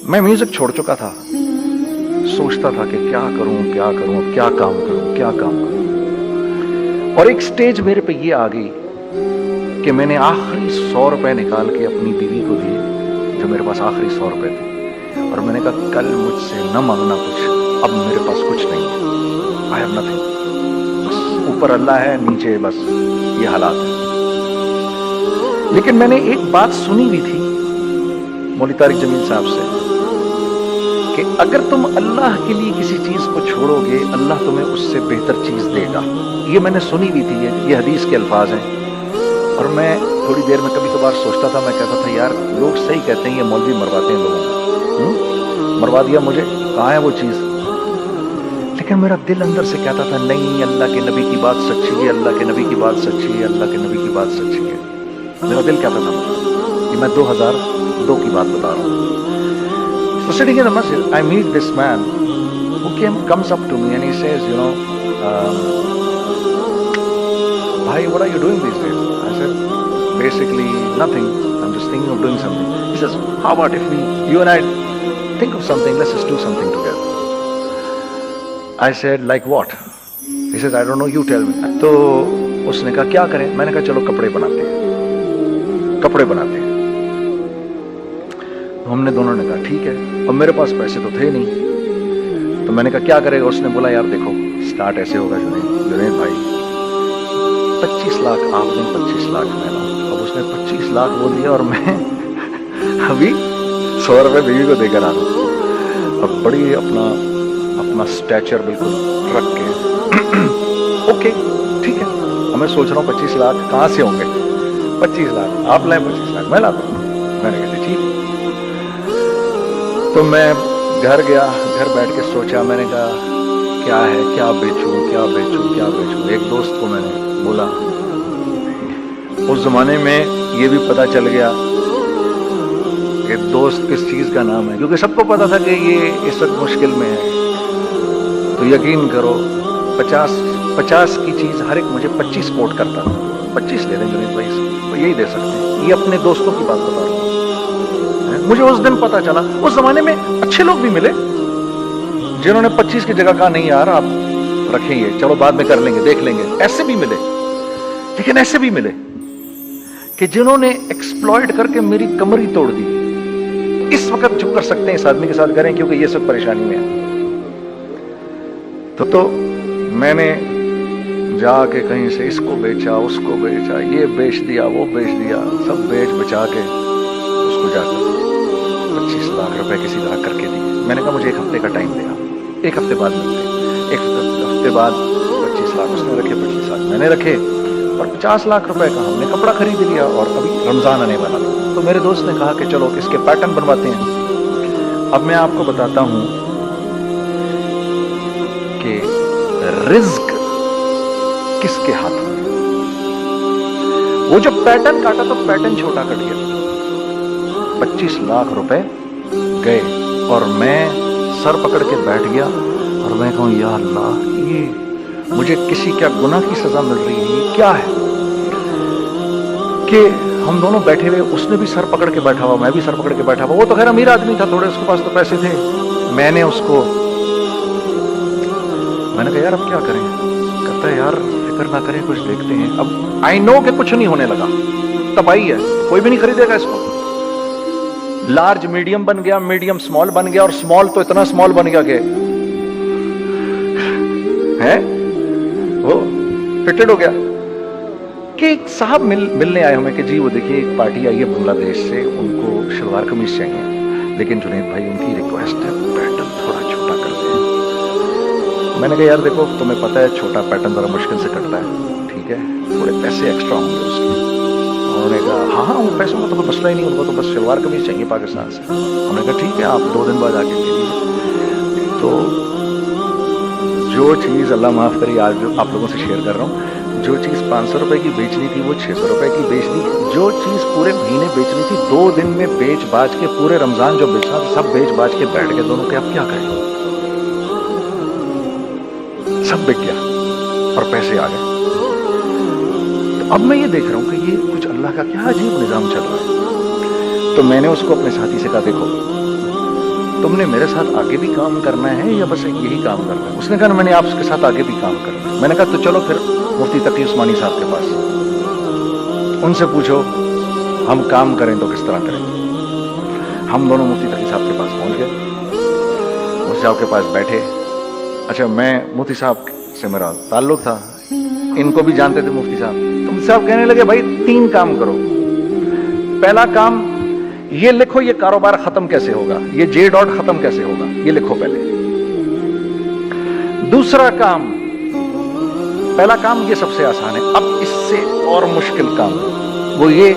میں میوزک چھوڑ چکا تھا, سوچتا تھا کہ کیا کروں کیا کروں, کیا کام کروں کیا کام کروں. اور ایک سٹیج میرے پہ یہ آ گئی کہ میں نے آخری 100 روپے نکال کے اپنی بیوی کو دیے, جو میرے پاس آخری 100 روپے تھے, اور میں نے کہا کل مجھ سے نہ مانگنا کچھ, اب میرے پاس کچھ نہیں ہے, آئی ہیو نتھنگ, بس اوپر اللہ ہے نیچے بس یہ حالات ہے. لیکن میں نے ایک بات سنی ہوئی تھی مولوی طارق جمیل صاحب سے کہ اگر تم اللہ کے لیے کسی چیز کو چھوڑو گے اللہ تمہیں اس سے بہتر چیز دے گا. یہ میں نے سنی ہوئی تھی, یہ حدیث کے الفاظ ہیں. اور میں تھوڑی دیر میں کبھی کبھار سوچتا تھا, میں کہتا تھا یار لوگ صحیح کہتے ہیں, یہ مولوی مرواتے ہیں لوگوں کو, مروا دیا مجھے, کہاں ہے وہ چیز. لیکن میرا دل اندر سے کہتا تھا نہیں, اللہ کے نبی کی بات سچی ہے, اللہ کے نبی کی بات سچی ہے, اللہ کے نبی کی بات سچی ہے. میرا دل کہتا تھا کہ میں 2002 کی بات بتا رہا ہوں. So sitting in the masjid, I meet this man who comes up to me and he says, you know, bhai, what are you doing these days? I said, basically nothing. I'm just thinking of doing something. He says, how about if you and I think of something, let's just do something together. I said, like what? He says, I don't know, you tell me. تو اس نے کہا کیا کریں؟ میں نے کہا چلو کپڑے بناتے ہیں, کپڑے بناتے ہیں. ہم نے دونوں نے کہا ٹھیک ہے, اور میرے پاس پیسے تو تھے نہیں, تو میں نے کہا کیا کرے گا. اس نے بولا یار دیکھو سٹارٹ ایسے ہوگا جنید بھائی, 25 لاکھ آپ دیں, 25 لاکھ میں لاؤں. اب اس نے 25 لاکھ بول دیا اور میں ابھی 100 روپے بیوی کو دے کر آ رہا ہوں. اب بڑی اپنا اسٹیچر بالکل رکھ کے اوکے ٹھیک ہے. اب میں سوچ رہا ہوں 25 لاکھ کہاں سے ہوں گے, 25 لاکھ آپ لائیں, 25 لاکھ میں لاتا ہوں. میں نے کہا ٹھیک. تو میں گھر گیا, گھر بیٹھ کے سوچا, میں نے کہا کیا ہے, کیا بیچوں کیا بیچوں کیا بیچوں. ایک دوست کو میں نے بولا, اس زمانے میں یہ بھی پتا چل گیا کہ دوست کس چیز کا نام ہے, کیونکہ سب کو پتا تھا کہ یہ اس وقت مشکل میں ہے. تو یقین کرو 50 کی چیز ہر ایک مجھے 25 کوٹ کرتا تھا. 25 لے دیں جنید بھائی, یہی دے سکتے ہیں. یہ اپنے دوستوں کی بات بتا رہا ہوں. مجھے اس دن پتا چلا, اس زمانے میں اچھے لوگ بھی ملے جنہوں نے 25 کی جگہ کہا نہیں یار آپ رکھیں گے, چلو بعد میں کر لیں گے, دیکھ لیں گے. ایسے بھی ملے, لیکن ایسے بھی ملے کہ جنہوں نے ایکسپلائٹ کر کے میری کمر ہی توڑ دی. اس وقت جو کر سکتے ہیں اس آدمی کے ساتھ کریں, کیونکہ یہ سب پریشانی میں ہے. تو میں نے جا کے کہیں سے اس کو بیچا, اس کو بیچا, یہ بیچ دیا, وہ بیچ دیا, سب بیچ بچا کے اس کو جا کر 25 لاکھ روپے کسی طرح کر کے دی. میں نے کہا مجھے 1 ہفتے کا ٹائم دے گا, 1 ہفتے بعد ملتے. 1 ہفتے بعد 25 لاکھ اس نے رکھے, 25 لاکھ میں نے رکھے, اور 50 لاکھ روپے کا ہم نے کپڑا خرید لیا. اور ابھی رمضان آنے والا تھا, تو میرے دوست نے کہا کہ چلو اس کے پیٹرن بنواتے ہیں. اب میں آپ کو بتاتا ہوں کہ رزق کس کے ہاتھ میں. وہ جو پیٹرن کاٹا تو پیٹرن چھوٹا کٹ گیا, 25 لاکھ روپے گئے, اور میں سر پکڑ کے بیٹھ گیا اور میں کہوں یا اللہ یہ مجھے کسی کیا گناہ کی سزا مل رہی ہے, یہ کیا ہے. کہ ہم دونوں بیٹھے ہوئے, اس نے بھی سر پکڑ کے بیٹھا ہوا, میں بھی سر پکڑ کے بیٹھا ہوا. وہ تو خیر امیر آدمی تھا, تھوڑے اس کے پاس تو پیسے تھے. میں نے اس کو میں نے کہا یار اب کیا کریں. کہتا ہے یار فکر نہ کریں, کچھ دیکھتے ہیں. اب آئی نو کہ کچھ نہیں ہونے لگا, تباہی ہے, کوئی بھی نہیں خریدے گا اس کو. لارج میڈیم بن گیا, میڈیم سمال بن گیا, اور سمال تو اتنا سمال بن گیا کہ ہے وہ فٹڈ ہو گیا. کہ ایک صاحب ملنے آئے ہمیں کہ جی وہ دیکھیے ایک پارٹی آئی ہے بنگلہ دیش سے, ان کو شلوار قمیض چاہیے, لیکن جنید بھائی ان کی ریکویسٹ ہے پیٹرن تھوڑا چھوٹا کر دیں. میں نے کہا یار دیکھو تمہیں پتہ ہے چھوٹا پیٹرن ذرا مشکل سے کٹتا ہے, ٹھیک ہے تھوڑے پیسے ایکسٹرا ہوں گے اس کے. انہوں نے کہا ہاں ہاں وہ پیسوں کا تو کوئی مسئلہ ہی نہیں, ان کو تو بس شلوار قمیض چاہیے پاکستان سے. ہم نے کہا ٹھیک ہے آپ 2 دن بعد آ کے لے لیجیے. تو جو چیز اللہ معاف کری آج جو آپ لوگوں سے شیئر کر رہا ہوں, جو چیز 500 روپے کی بیچنی تھی وہ 600 روپے کی بیچ دی. جو چیز پورے مہینے بیچنی تھی 2 دن میں بیچ باچ کے, پورے رمضان جو بیچنا تھا سب بیچ باچ کے بیٹھ گئے دونوں کے. اب کیا کریں, سب بک گیا اور پیسے آ گئے. تو اب میں یہ دیکھ رہا ہوں کہ یہ کچھ اللہ کا کیا عجیب نظام چل رہا ہے. تو میں نے اس کو اپنے ساتھی سے کہا دیکھو تم نے میرے ساتھ آگے بھی کام کرنا ہے یا بس یہی کام کرنا ہے؟ اس نے کہا میں نے آپ کے ساتھ آگے بھی کام کرنا ہے۔ میں نے کہا تو چلو پھر مفتی تقی عثمانی صاحب کے پاس، ان سے پوچھو ہم کام کریں تو کس طرح کریں۔ ہم دونوں مفتی تقی صاحب کے پاس پہنچ گئے، مفتی صاحب کے پاس بیٹھے۔ اچھا میں مفتی صاحب سے میرا تعلق تھا، ان کو بھی جانتے تھے مفتی صاحب۔ تو مفتی صاحب کہنے لگے بھائی 3 کام کرو۔ پہلا کام یہ لکھو یہ کاروبار ختم کیسے ہوگا، یہ جے ڈاٹ ختم کیسے ہوگا، یہ لکھو پہلے۔ دوسرا کام، پہلا کام یہ سب سے آسان ہے، اب اس سے اور مشکل کام وہ یہ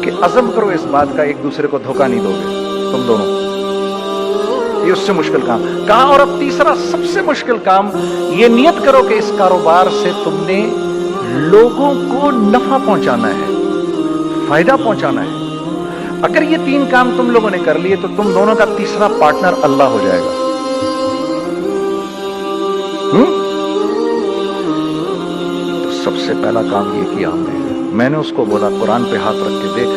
کہ عزم کرو اس بات کا ایک دوسرے کو دھوکہ نہیں دو گے تم دونوں، یہ اس سے مشکل کام کہا۔ اور اب تیسرا سب سے مشکل کام، یہ نیت کرو کہ اس کاروبار سے تم نے لوگوں کو نفع پہنچانا ہے، فائدہ پہنچانا ہے۔ اگر یہ 3 کام تم لوگوں نے کر لیے تو تم دونوں کا تیسرا پارٹنر اللہ ہو جائے گا۔ تو سب سے پہلا کام یہ کیا ہم نے، میں نے اس کو بولا قرآن پہ ہاتھ رکھ کے دیکھ،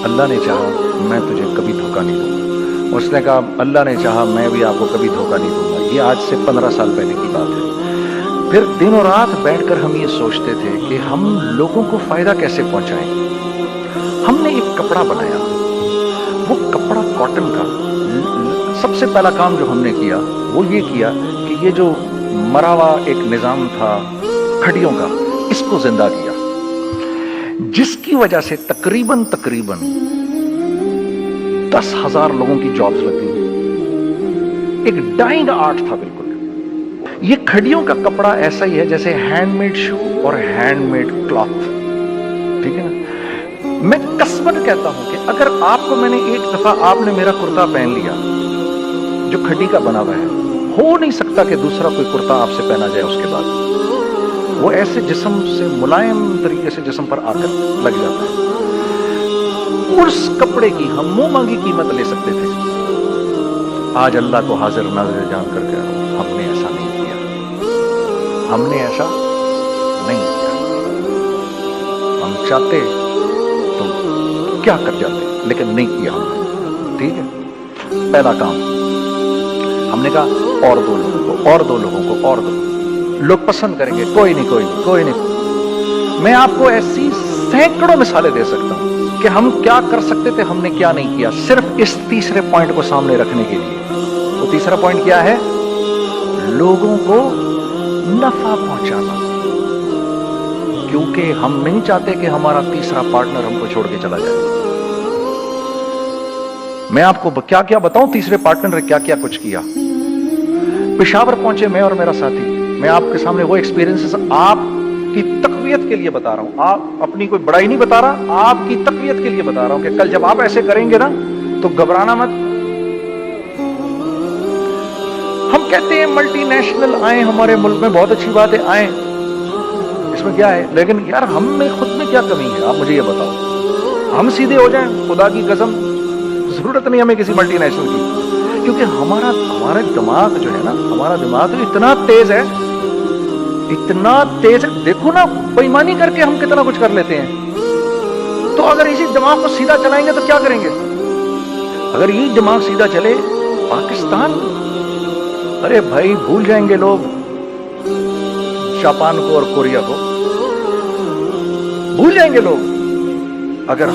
اللہ نے چاہا میں تجھے کبھی دھوکہ نہیں دوں گا۔ اس نے کہا اللہ نے چاہا میں بھی آپ کو کبھی دھوکہ نہیں دوں گا۔ یہ آج سے 15 سال پہلے کی بات ہے۔ پھر دن و رات بیٹھ کر ہم یہ سوچتے تھے کہ ہم لوگوں کو فائدہ کیسے پہنچائیں۔ ہم نے ایک کپڑا بنایا، وہ کپڑا کاٹن کا۔ سب سے پہلا کام جو ہم نے کیا وہ یہ کیا کہ یہ جو مرا ہوا ایک نظام تھا کھڑیوں کا، اس کو زندہ کیا، جس کی وجہ سے تقریباً 10,000 لوگوں کی جابز لگ گئی۔ ایک ڈائنگ آرٹ تھا بالکل۔ یہ کھڑیوں کا کپڑا ایسا ہی ہے جیسے ہینڈ میڈ شو اور ہینڈ میڈ کلاتھ، ٹھیک ہے نا۔ میں قسمت کہتا ہوں کہ اگر آپ کو میں نے ایک دفعہ آپ نے میرا کرتا پہن لیا جو کھڑی کا بنا ہوا ہے، ہو نہیں سکتا کہ دوسرا کوئی کرتا آپ سے پہنا جائے اس کے بعد۔ وہ ایسے جسم سے ملائم طریقے سے جسم پر آ کر لگ جاتا ہے۔ اس کپڑے کی ہم منہ مانگی قیمت لے سکتے تھے۔ آج اللہ کو حاضر ناظر جان کر کے ہم نے ایسا نہیں کیا، ہم نے ایسا نہیں کیا۔ ہم چاہتے تو کیا کر جاتے لیکن نہیں کیا ہم نے، ٹھیک ہے۔ پہلا کام ہم نے کہا اور 2 لوگوں کو، اور 2 لوگوں کو، اور 2 لوگ پسند کریں گے، کوئی نہیں۔ میں آپ کو ایسی سینکڑوں مثالیں دے سکتا ہوں کہ ہم کیا کر سکتے تھے، ہم نے کیا نہیں کیا، صرف اس تیسرے پوائنٹ کو سامنے رکھنے کے لیے۔ وہ تیسرا پوائنٹ کیا ہے؟ لوگوں کو نفع پہنچانا، کیونکہ ہم نہیں چاہتے کہ ہمارا تیسرا پارٹنر ہم کو چھوڑ کے چلا جائے۔ میں آپ کو کیا کیا بتاؤں، تیسرے پارٹنر نے کیا کیا کچھ کیا۔ پشاور پہنچے میں اور میرا ساتھی، میں آپ کے سامنے وہ ایکسپیرینسز آپ کی تقویت کے لیے بتا رہا ہوں، آپ اپنی کوئی بڑائی نہیں بتا رہا، آپ کی تقویت کے لیے بتا رہا ہوں کہ کل جب آپ ایسے کریں گے نا تو گھبرانا مت۔ ہم کہتے ہیں ملٹی نیشنل آئیں ہمارے ملک میں، بہت اچھی بات ہے، آئیں، اس میں کیا ہے، لیکن یار ہم میں خود میں کیا کمی ہے، آپ مجھے یہ بتاؤ۔ ہم سیدھے ہو جائیں، خدا کی قسم ضرورت نہیں ہمیں کسی ملٹی نیشنل کی، کیونکہ ہمارا دماغ جو ہے نا، ہمارا دماغ اتنا تیز ہے، اتنا تیز ہے، دیکھو نا بےایمانی کر کے ہم کتنا کچھ کر لیتے ہیں۔ تو اگر اسی دماغ کو سیدھا چلائیں گے تو کیا کریں گے؟ اگر یہ دماغ سیدھا چلے، پاکستان، ارے بھائی بھول جائیں گے لوگ جاپان کو اور کوریا کو، بھول جائیں گے لوگ۔ اگر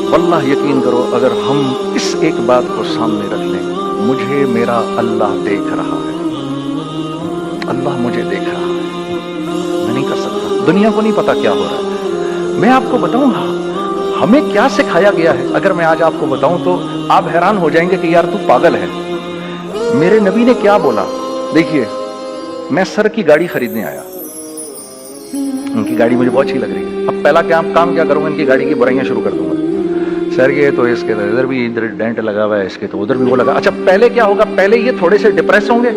واللہ یقین کرو، اگر ہم اس ایک بات کو سامنے رکھ لیں، مجھے میرا اللہ دیکھ رہا ہے، اللہ مجھے دیکھ رہا ہے، میں نہیں کر سکتا، دنیا کو نہیں پتا کیا ہو رہا ہے۔ میں آپ کو بتاؤں گا ہمیں کیا سکھایا گیا ہے، اگر میں آج آپ کو بتاؤں تو آپ حیران ہو جائیں گے کہ یار تو پاگل ہے۔ میرے نبی نے کیا بولا؟ دیکھیے، میں سر کی گاڑی خریدنے آیا، ان کی گاڑی مجھے بہت اچھی لگ رہی ہے۔ اب پہلا کام کیا کروں گا، ان کی گاڑی کی برائیاں شروع کر دوں گا۔ سر یہ تو اس کے ادھر بھی ادھر ڈینٹ لگا ہوا ہے، اس کے تو ادھر بھی وہ لگا۔ اچھا پہلے کیا ہوگا، پہلے یہ تھوڑے سے ڈپریس ہوں گے،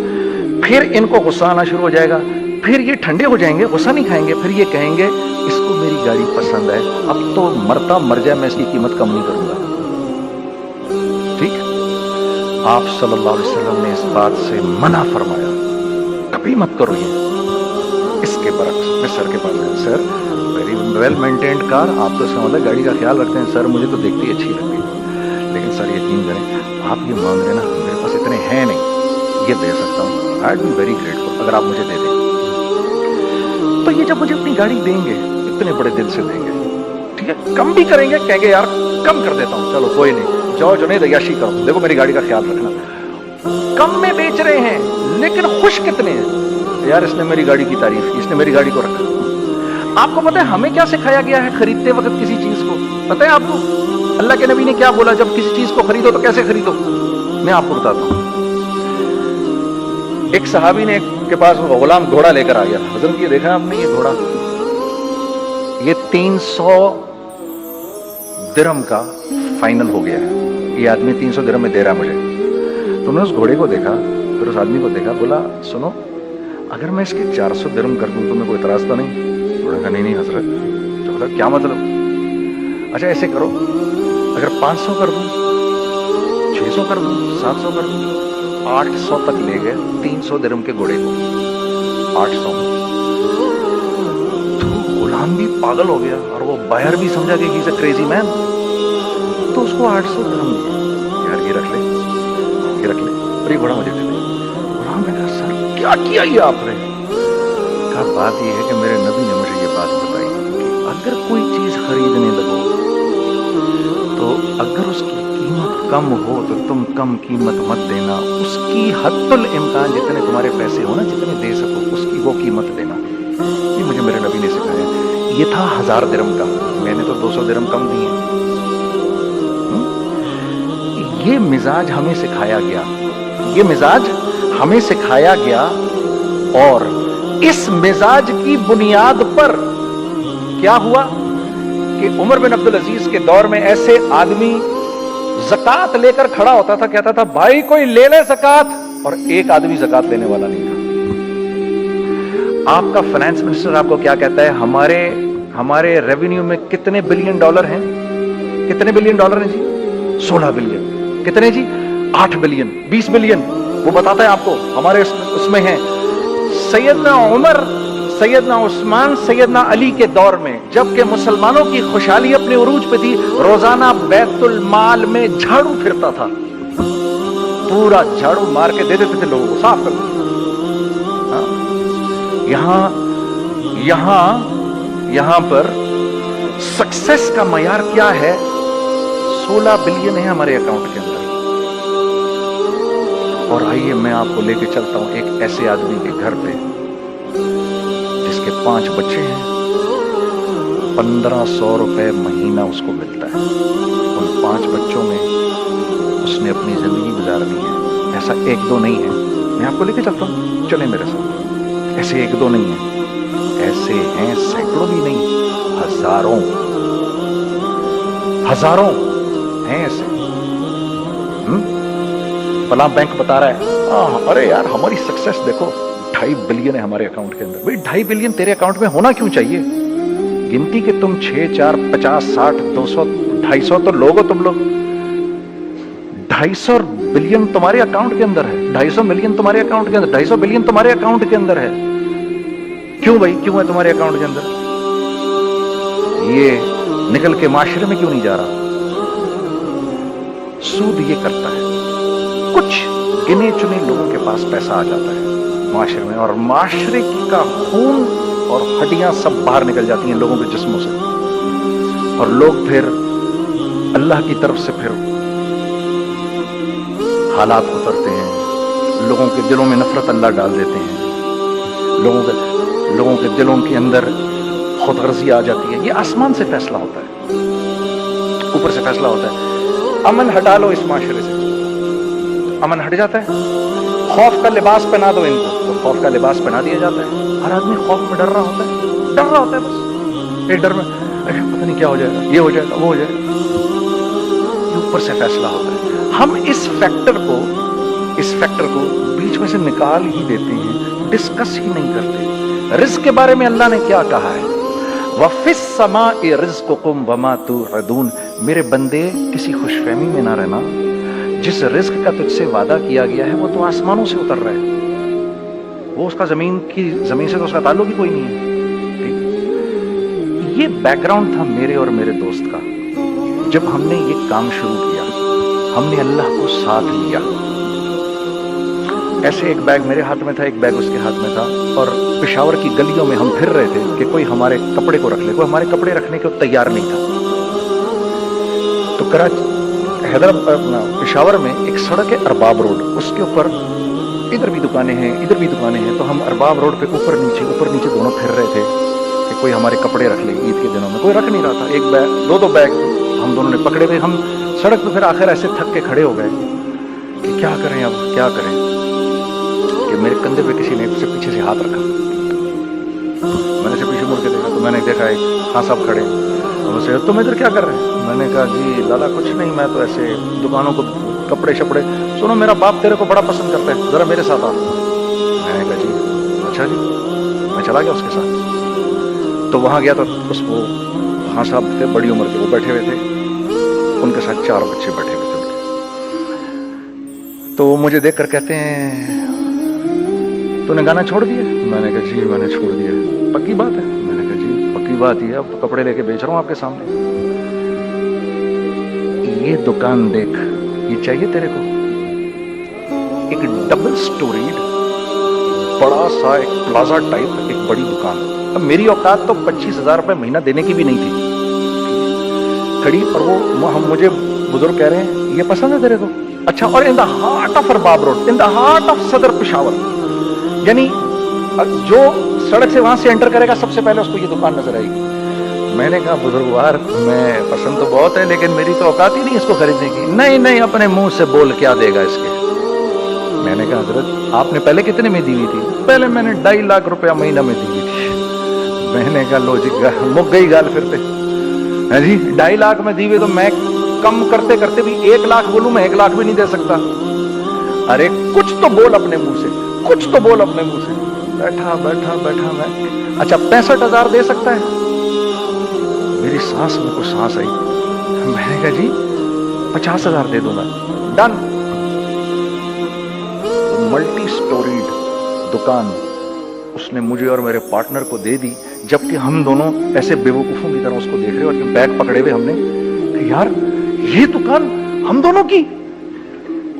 پھر ان کو غصہ آنا شروع ہو جائے گا، پھر یہ ٹھنڈے ہو جائیں گے، غصہ نہیں کھائیں گے، پھر یہ کہیں گے اس کو میری گاڑی پسند ہے، اب تو مرتا مر جائے میں اس کی قیمت کم نہیں کروں گا۔ ٹھیک، آپ صلی اللہ علیہ وسلم نے اس بات سے منع فرمایا، کبھی مت کرو یہ۔ اس کے برعکس میں سر کے پاس گیا، سر ویری ویل مینٹینڈ کار، آپ تو اس کا مطلب گاڑی کا خیال رکھتے ہیں۔ سر مجھے تو دیکھتی اچھی لگتی ہے، لیکن سر یقین کریں آپ یہ مانگ رہے نا، میرے پاس اتنے इतने हैं नहीं, ये दे सकता हूँ, I will be very grateful अगर आप मुझे दे दें। तो ये जब मुझे अपनी गाड़ी देंगे, इतने बड़े दिल से देंगे, ठीक है, कम भी करेंगे, कहेंगे यार कम कर देता हूँ, चलो कोई नहीं, जाओ जुनैद अय्याशी करो, देखो मेरी गाड़ी का ख्याल रखना। कम में बेच रहे हैं लेकिन खुश कितने हैं, यार इसने मेरी गाड़ी की तारीफ की, इसने मेरी गाड़ी को रखा। आपको पता है हमें क्या सिखाया गया है खरीदते वक्त किसी चीज को? पता है आपको अल्लाह के नबी ने क्या बोला, जब किसी चीज को खरीदो तो कैसे खरीदो? मैं आपको बताता हूं। एक सहाबी ने के पास गुलाम घोड़ा लेकर आ गया, हजरत ये देखा आपने, ये घोड़ा ये 300 दिरहम का फाइनल हो गया है, ये आदमी 300 दिरहम में दे रहा है मुझे। तुमने उस घोड़े को देखा, फिर उस आदमी को देखा, बोला सुनो अगर मैं इसके 400 दिरहम कर दूं तुम्हें कोई इतराज तो नहीं? घोड़ा का नहीं हजरत। तो बोला क्या मतलब? अच्छा ऐसे करो, अगर 500 कर दूं, 600 कर दूं, 700 कर दूं, 800 तक ले गए 300 दिरहम के घोड़े को, 800। तो गुलाम भी पागल हो गया और वो बायर भी समझा कि he is a crazy man, तो उसको 800 दिरहम दिए। यार ये रख ले, ये रख ले, और ये घोड़ा मुझे दे दे। गुलाम ने कहा सर क्या किया ये आपने? कहा बात ये है कि मेरे नबी ने मुझे ये बात बताई कि अगर कोई चीज खरीदने लगो तो अगर उसकी कीमत कम हो तो तुम कम कीमत मत देना, उसकी हद्दुल इम्कान जितने तुम्हारे पैसे हो ना, जितने दे सको उसकी वो कीमत देना। ये मुझे मेरे नबी ने सिखाया। ये था 1000 दिरहम का, मैंने तो 200 दिरहम कम दिए। ये मिजाज हमें सिखाया गया, ये मिजाज हमें सिखाया गया, और इस मिजाज की बुनियाद पर क्या हुआ कि उमर बिन अब्दुल अजीज के दौर में ऐसे आदमी ज़कात लेकर खड़ा होता था, कहता था भाई कोई ले ले ज़कात, और एक आदमी ज़कात लेने वाला नहीं था। आपका फाइनेंस मिनिस्टर आपको क्या कहता है, हमारे रेवेन्यू में कितने बिलियन डॉलर हैं? कितने बिलियन डॉलर हैं जी? 16 बिलियन। कितने जी? 8 बिलियन, 20 बिलियन, वो बताता है आपको हमारे उसमें है। सैयदना उमर, सैयदना उस्मान, सैयदना अली के दौर में जबकि मुसलमानों की खुशहाली अपने उरूज पे थी, रोजाना बैतुल माल में झाड़ू फिरता था, पूरा झाड़ू मार के दे देते थे लोगों को, साफ कर देते। यहां पर सक्सेस का मयार क्या है? 16 बिलियन है हमारे अकाउंट के अंदर। और आइए मैं आपको लेके चलता हूं एक ऐसे आदमी के घर पे जिसके 5 बच्चे हैं, 1500 रुपए महीना उसको मिलता है। उन 5 बच्चों में उसने अपनी जिंदगी गुजारनी है। ऐसा 1-2 नहीं है, मैं आपको लेके चलता हूं, चले मेरे साथ। ऐसे 1-2 नहीं है, ऐसे हैं सैकड़ों भी नहीं, हजारों हैं ऐसे। फला बैंक बता रहा है अरे यार हमारी सक्सेस देखो, 2.5 बिलियन है हमारे अकाउंट के अंदर। भाई 2.5 बिलियन तेरे अकाउंट में होना क्यों चाहिए? गिनती के तुम 6, 4, 50, 60, 200, 250 तो लोग हो तुम लोग। 250 बिलियन तुम्हारे अकाउंट के अंदर है, 250 मिलियन तुम्हारे अकाउंट के अंदर, 250 बिलियन तुम्हारे अकाउंट के अंदर है। क्यों भाई, क्यों है तुम्हारे अकाउंट के अंदर? ये निकल के माशरे में क्यों नहीं जा रहा? सूद ये करता है, कुछ गिने चुने लोगों के पास पैसा आ जाता है माशरे में, और माशरे का खून और हड्डियां सब बाहर निकल जाती हैं लोगों के जिस्मों से, और लोग फिर अल्लाह की तरफ से फिर हालात उतरते हैं, लोगों के दिलों में नफरत अल्लाह डाल देते हैं, लोगों के दिलों के अंदर खुदगर्जी आ जाती है। ये आसमान से फैसला होता है, ऊपर से फैसला होता है। अमन हटा लो इस माशरे से, अमन हट जाता है। खौफ का लिबास पहना दो इनको, तो खौफ का लिबास पहना दिया जाता है। हर आदमी खौफ में डर रहा होता है बस, एक डर में पता नहीं क्या हो जाएगा, ये हो जाएगा, वो हो जाएगा। ये ऊपर से फैसला होता है। हम इस फैक्टर को बीच में से निकाल ही देते हैं, डिस्कस ही नहीं करते। रिज़्क़ के बारे में अल्लाह ने क्या कहा है? वफ़िस समाई रिज़्क़ुकुम वमा तुअदून, मेरे बंदे किसी खुशफहमी में ना रहना, जिस रिज़्क़ का तुझसे वादा किया गया है वो तो आसमानों से उतर रहा है, वो उसका जमीन से तो उसका ताल्लुक ही कोई नहीं है। ठीक, ये बैकग्राउंड था मेरे और मेरे दोस्त का। जब हमने ये काम शुरू किया, हमने अल्लाह को साथ लिया, ऐसे एक बैग मेरे हाथ में था, एक बैग उसके हाथ में था, और पेशावर की गलियों में हम फिर रहे थे कि कोई हमारे कपड़े को रख ले। कोई हमारे कपड़े रखने को तैयार नहीं था। तो कराची पेशावर में एक सड़क है अरबाब रोड, उसके ऊपर इधर भी दुकानें हैं, इधर भी दुकानें हैं। तो हम अरबाब रोड पे ऊपर नीचे दोनों फिर रहे थे कि कोई हमारे कपड़े रख ले। ईद के दिनों में कोई रख नहीं रहा था। एक बैग, दो बैग हम दोनों ने पकड़े हुए। हम सड़क पे फिर आखिर ऐसे थक के खड़े हो गए कि क्या करें, अब क्या करें, कि मेरे कंधे पे किसी ने से पीछे से हाथ रखा। मैंने से पीछे मुड़ के देखा तो मैंने देखा एक हाँ साहब खड़े। तो तुम इधर क्या कर रहे हैं? मैंने कहा जी लाला कुछ नहीं, मैं तो ऐसे दुकानों को कपड़े शपड़े। सुनो मेरा बाप तेरे को बड़ा पसंद करता है, जरा मेरे साथ आ। मैंने कहा जी अच्छा जी। मैं चला गया उसके साथ। तो वहां गया तो उसको हाँ साहब थे, बड़ी उम्र के, वो बैठे हुए थे, उनके साथ 4 बच्चे बैठे हुए थे उनके। तो मुझे देखकर कहते हैं तूने गाना छोड़ दिया? मैंने कहा जी मैंने छोड़ दिया। पक्की बात है? मैंने कहा जी पक्की बात ही है, अब कपड़े लेके बेच रहा हूं आपके सामने। ये दुकान देख, ये चाहिए तेरे को? एक डबल स्टोरीड बड़ा सा एक प्लाजा टाइप एक बड़ी दुकान। अब मेरी औकात तो 25,000 रुपए महीना देने की भी नहीं थी खड़ी। और वो हम मुझे बुजुर्ग कह रहे हैं ये पसंद है तेरे को? अच्छा, और in the heart of Arbab road, in the heart of सदर पेशावर, यानी जो सड़क से वहां से एंटर करेगा सबसे पहले उसको ये दुकान नजर आएगी। मैंने कहा बुजुर्गवार मैं पसंद तो बहुत है लेकिन मेरी तो औकात ही नहीं इसको खरीदने की। नहीं अपने मुंह से बोल क्या देगा इसके। मैंने कहा हजरत आपने पहले कितने में दी हुई थी? पहले मैंने 2.5 लाख रुपया महीना में दी हुई थी। मैंने कहा लो जी मुक गई गाल फिर पे है जी। 2.5 लाख में दी हुई तो मैं कम करते करते भी 1 लाख बोलूं, मैं 1 लाख भी नहीं दे सकता। अरे कुछ तो बोल अपने मुंह से, कुछ तो बोल अपने मुंह से। बैठा मैं अच्छा 65,000 दे सकता है? मेरी सांस में कुछ सांस आई। मैंने कहा जी 50,000 दे दूंगा। डन। मल्टी स्टोरीड दुकान उसने मुझे और मेरे पार्टनर को दे दी, जबकि हम दोनों ऐसे बेवकूफों की तरह उसको देख रहे और बैग पकड़े हुए हमने कि यार ये दुकान हम दोनों की।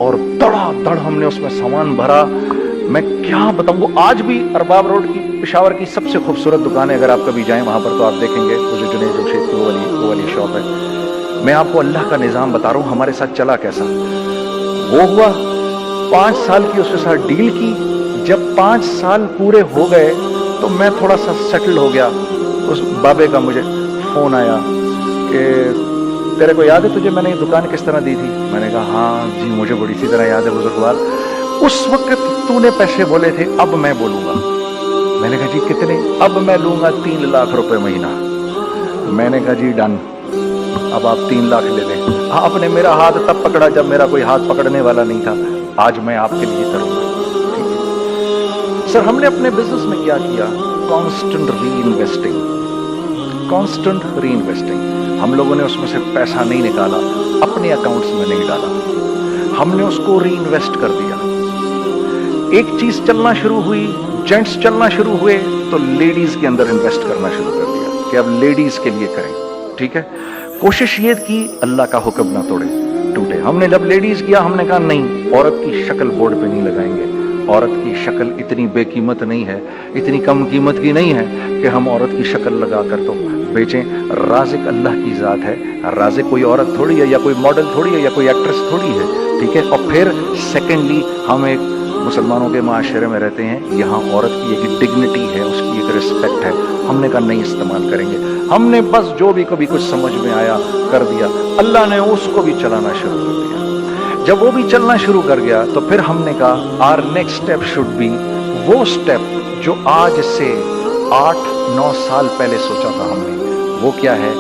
और धड़ाधड़ हमने उसमें सामान भरा। मैं क्या बताऊं, वो आज भी अरबाब रोड की पेशावर की सबसे खूबसूरत दुकान है। अगर आप कभी जाएं वहां पर तो आप देखेंगे वो जो जुनैद जमशेद की वो वाली शॉप है। मैं आपको अल्लाह का निजाम बता रहा हूं हमारे साथ चला कैसा। वो हुआ 5 साल की उसके साथ डील की। जब 5 साल पूरे हो गए तो मैं थोड़ा सा सेटल हो गया। उस बाबे का मुझे फोन आया कि तेरे को याद है तुझे मैंने ये दुकान किस तरह दी थी? मैंने कहा हाँ जी मुझे बड़ी सी तरह याद है बुजुर्गवार, उस वक्त तूने पैसे बोले थे अब मैं बोलूंगा। मैंने कहा जी कितने? अब मैं लूंगा 3 लाख रुपए महीना। मैंने कहा जी डन, अब आप 3 लाख ले लें। आपने मेरा हाथ तब पकड़ा जब मेरा कोई हाथ पकड़ने वाला नहीं था। आज मैं आपके लिए करूंगा। सर हमने अपने बिजनेस में क्या किया? कांस्टेंट रीइन्वेस्टिंग। हम लोगों ने उसमें से पैसा नहीं निकाला, अपने अकाउंट्स में नहीं डाला, हमने उसको रीइन्वेस्ट कर दिया। एक चीज चलना शुरू हुई, जेंट्स चलना शुरू हुए तो लेडीज के अंदर इन्वेस्ट करना शुरू कर दिया कि अब लेडीज के लिए करें। ठीक है, कोशिश ये की अल्लाह का हुक्म ना टूटे। हमने जब लेडीज किया हमने कहा नहीं, औरत की शक्ल बोर्ड पे नहीं लगाएंगे। औरत की शक्ल इतनी बेकीमत नहीं है, इतनी कम कीमत की नहीं है कि हम औरत की शक्ल लगाकर तो बेचें। राज़िक अल्लाह की ज़ात है, राज़िक कोई औरत थोड़ी है या कोई मॉडल थोड़ी है या कोई एक्ट्रेस थोड़ी है। ठीक है, और फिर सेकेंडली हम एक मुसलमानों के माशरे में रहते हैं, यहाँ औरत की एक डिग्निटी है, उसकी एक रिस्पेक्ट है। हमने कहा नहीं इस्तेमाल करेंगे। हमने बस जो भी कभी कुछ समझ में आया कर दिया। अल्लाह ने उसको भी चलाना शुरू कर दिया। जब वो भी चलना शुरू कर गया तो फिर हमने कहा our next step should be, वो स्टेप जो आज से 8-9 साल पहले सोचा था हमने, वो क्या है?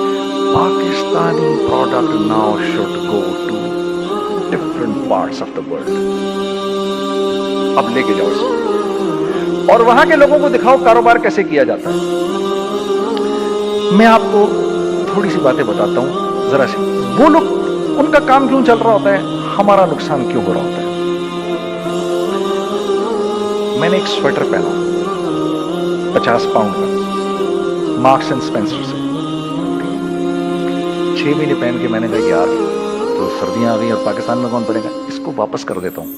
Pakistani product now should go to different parts of the world. अब लेके जाओ इसको और वहां के लोगों को दिखाओ कारोबार कैसे किया जाता है। मैं आपको थोड़ी सी बातें बताता हूं जरा सी। वो लोग, उनका काम क्यों चल रहा होता है, हमारा नुकसान क्यों हो रहा होता है। मैंने एक स्वेटर पहना 50 पाउंड का, मार्क्स एंड स्पेंसर से। 6 महीने पहन के मैंने कहा यार तो सर्दियां आ गई और पाकिस्तान में कौन पड़ेगा, इसको वापस कर देता हूं।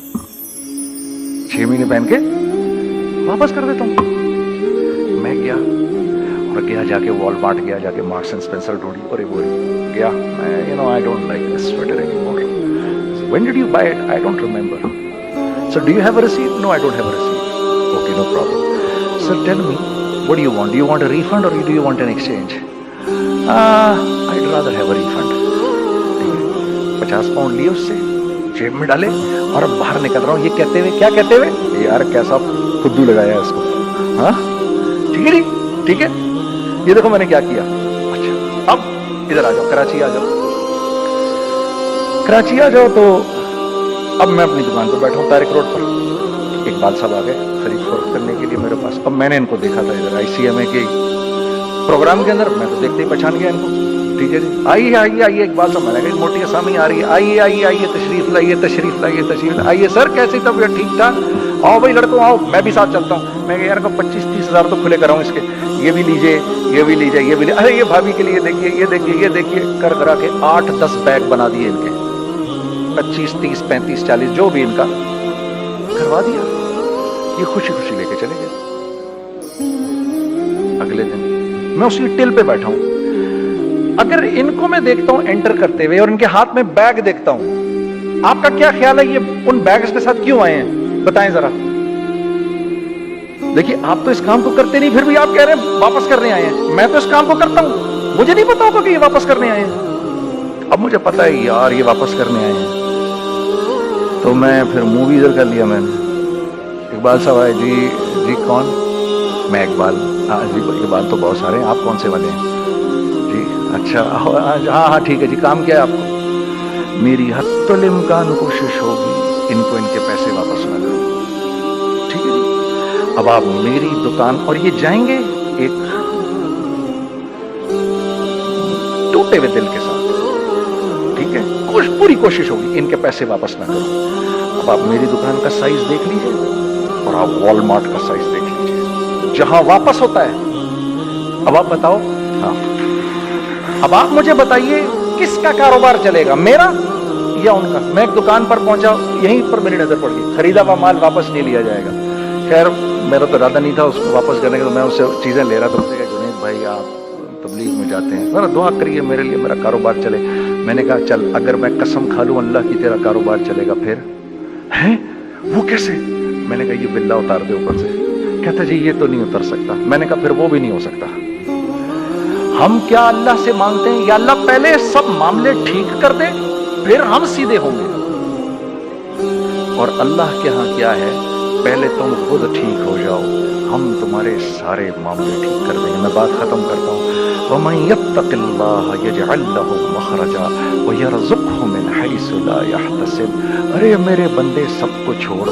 6 महीने पहन के वापस कर देता हूँ। मैं गया और गया जाके वॉलमार्ट गया, जाके मार्क्स एंड स्पेंसर ढूंढी और वो गया, मैं I don't like this sweater anymore. When did you buy it? I don't remember. So do you have a receipt? No, I don't have a receipt. Okay, no problem. Sir tell me what do you want? Do you want a refund or do you want an exchange? I'd rather have a refund। 50 pound लिए उससे, जेब में डाले और अब बाहर निकल रहा हूँ, ये कहते हुए, क्या कहते हुए, यार कैसा फुद्दू लगाया है इसको। हाँ ठीक है जी, ठीक है, ये देखो मैंने क्या किया। अच्छा अब इधर आ जाओ, कराची आ जाओ, कराची आ जाओ। तो अब मैं अपनी दुकान पर बैठा हूँ तारिक रोड पर। इकबाल साहब आ गए खरीद फरोख्त करने के लिए मेरे पास। अब मैंने इनको देखा था इधर ICMA के प्रोग्राम के अंदर, मैं तो देखते ही पहचान गया इनको। ठीक है जी, आइए आइए आइए, इकबाल साहब, मैंने कहा मोटी आसामी आ रही है, आइए आइए आइए, तशरीफ लाइए तशरीफ लाइए तशरीफ आइए। सर कैसी तबीयत? ठीक ठाक। आओ भाई लड़कों आओ, मैं भी साथ चलता हूँ। मैं यार को 25-30 हज़ार तो खुले कराऊँ इसके, ये भी लीजिए ये भी लीजिए ये भी लीजिए, अरे ये भाभी के लिए देखिए ये देखिए ये देखिए, कर करा के 8-10 बैग बना दिए इनके, 25, 30, 35, 40 जो भी इनका करवा दिया। ये खुशी खुशी लेके चले गए। अगले दिन मैं उसी टिल पे बैठा हूं। अगर इनको मैं देखता हूं एंटर करते हुए और इनके हाथ में बैग देखता हूं, आपका क्या ख्याल है ये उन बैग्स के साथ क्यों आए हैं? बताएं जरा। देखिए आप तो इस काम को करते नहीं, फिर भी आप कह रहे हैं वापस करने आए हैं। मैं तो इस काम को करता हूं, मुझे नहीं पता होगा कि ये वापस करने आए हैं। अब मुझे पता है यार ये वापस करने आए हैं, तो मैं फिर मूवी इधर कर लिया मैंने। इकबाल साहब आए, जी कौन? मैं इकबाल। हाँ जी, इकबाल तो बहुत सारे हैं, आप कौन से वाले हैं जी? अच्छा हाँ हाँ ठीक है जी, काम क्या है आपको? मेरी हत्तुल इम्कान कोशिश होगी इनको इनके पैसे वापस ना करो। ठीक है जी, अब आप मेरी दुकान, और ये जाएंगे एक टूटे हुए दिल के साथ, ठीक है, पूरी कोशिश होगी इनके पैसे वापस ना करो। अब आप मेरी दुकान का साइज देख लीजिए और आप वॉलमार्ट का साइज देख लीजिए, जहां वापस होता है। अब आप बताओ, हाँ अब आप मुझे बताइए किसका कारोबार चलेगा, मेरा या उनका? मैं एक दुकान पर पहुंचा, यहीं पर मेरी नजर पड़ गई, खरीदा हुआ माल वापस नहीं लिया जाएगा। खैर मेरा तो इरादा नहीं था उसको वापस करने का, तो मैं उससे चीजें ले रहा था। उसने कहा जुनैद भाई आप तबलीग में जाते हैं, जरा दुआ करिए मेरे लिए, मेरा कारोबार चले। मैंने कहा चल, अगर मैं कसम खा लूं अल्लाह की तेरा कारोबार चलेगा फिर? हैं वो कैसे? मैंने कहा ये बिल्ला उतार दे ऊपर से। कहता जी ये तो नहीं उतर सकता। मैंने कहा फिर वो भी नहीं हो सकता। हम क्या अल्लाह से मांगते हैं, या अल्लाह पहले सब मामले ठीक कर दे फिर हम सीधे होंगे। और अल्लाह के यहाँ क्या है, पहले तुम खुद ठीक हो जाओ, हम तुम्हारे सारे मामले ठीक कर देंगे। मैं बात खत्म करता हूँ। वमन यत्तक़िल्लाह यजअल लहु मख़रजा व यरज़ुक़हु मिन हैसु ला यहतसिब। अरे मेरे बंदे सबको छोड़